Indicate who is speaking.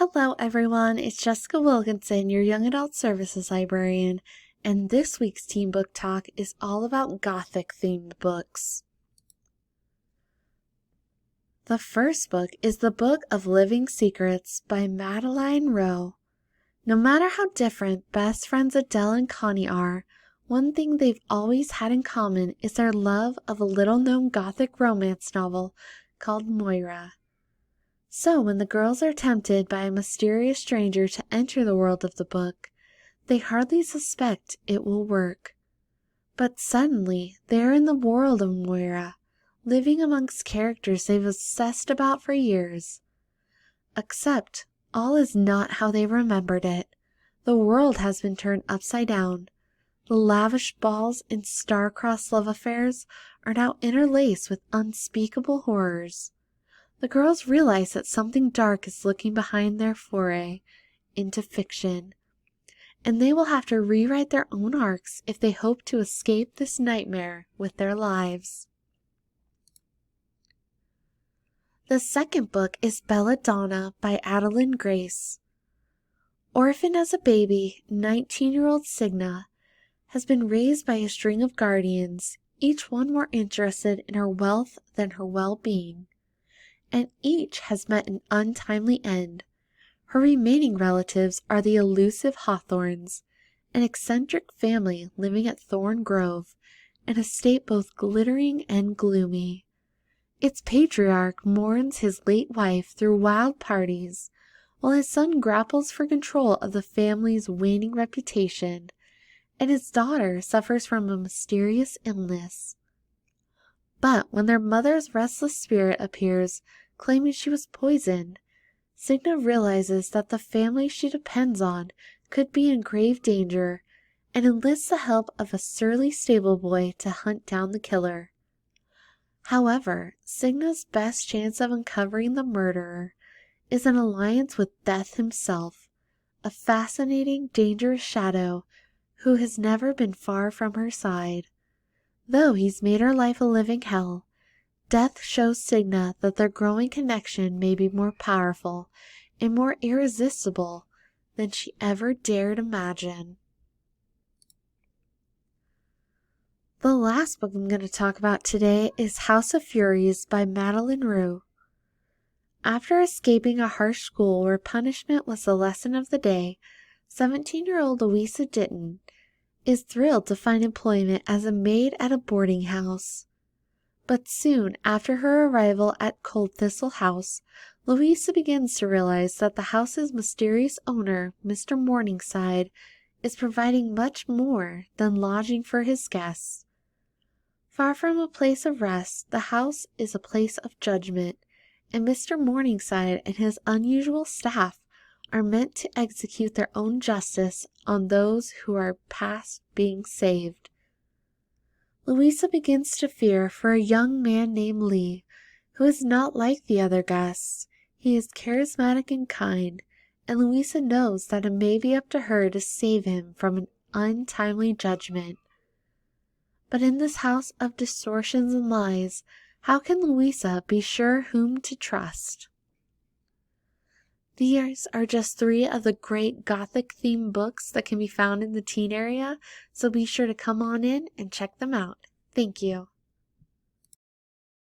Speaker 1: Hello, everyone. It's Jessica Wilkinson, your Young Adult Services Librarian, and this week's Teen Book Talk is all about Gothic-themed books. The first book is The Book of Living Secrets by Madeline Rowe. No matter how different best friends Adele and Connie are, one thing they've always had in common is their love of a little-known Gothic romance novel called Moira. So when the girls are tempted by a mysterious stranger to enter the world of the book, they hardly suspect it will work. But suddenly they are in the world of Moira, living amongst characters they've obsessed about for years. Except all is not how they remembered it. The world has been turned upside down. The lavish balls and star-crossed love affairs are now interlaced with unspeakable horrors. The girls realize that something dark is lurking behind their foray into fiction, and they will have to rewrite their own arcs if they hope to escape this nightmare with their lives. The second book is Belladonna by Adeline Grace. Orphaned as a baby, 19-year-old Signa has been raised by a string of guardians, each one more interested in her wealth than her well-being, and each has met an untimely end. Her remaining relatives are the elusive Hawthorns, an eccentric family living at Thorn Grove, an estate both glittering and gloomy. Its patriarch mourns his late wife through wild parties, while his son grapples for control of the family's waning reputation, and his daughter suffers from a mysterious illness. But when their mother's restless spirit appears, claiming she was poisoned, Signa realizes that the family she depends on could be in grave danger and enlists the help of a surly stable boy to hunt down the killer. However, Signa's best chance of uncovering the murderer is an alliance with Death himself, a fascinating, dangerous shadow who has never been far from her side. Though he's made her life a living hell, Death shows Signa that their growing connection may be more powerful and more irresistible than she ever dared imagine. The last book I'm going to talk about today is House of Furies by Madeline Rowe. After escaping a harsh school where punishment was the lesson of the day, 17-year-old Louisa Ditton is thrilled to find employment as a maid at a boarding house. But soon after her arrival at Cold Thistle House, Louisa begins to realize that the house's mysterious owner, Mr. Morningside, is providing much more than lodging for his guests. Far from a place of rest, the house is a place of judgment, and Mr. Morningside and his unusual staff are meant to execute their own justice on those who are past being saved. Louisa begins to fear for a young man named Lee, who is not like the other guests. He is charismatic and kind, and Louisa knows that it may be up to her to save him from an untimely judgment. But in this house of distortions and lies, how can Louisa be sure whom to trust? These are just 3 of the great Gothic-themed books that can be found in the teen area, so be sure to come on in and check them out. Thank you.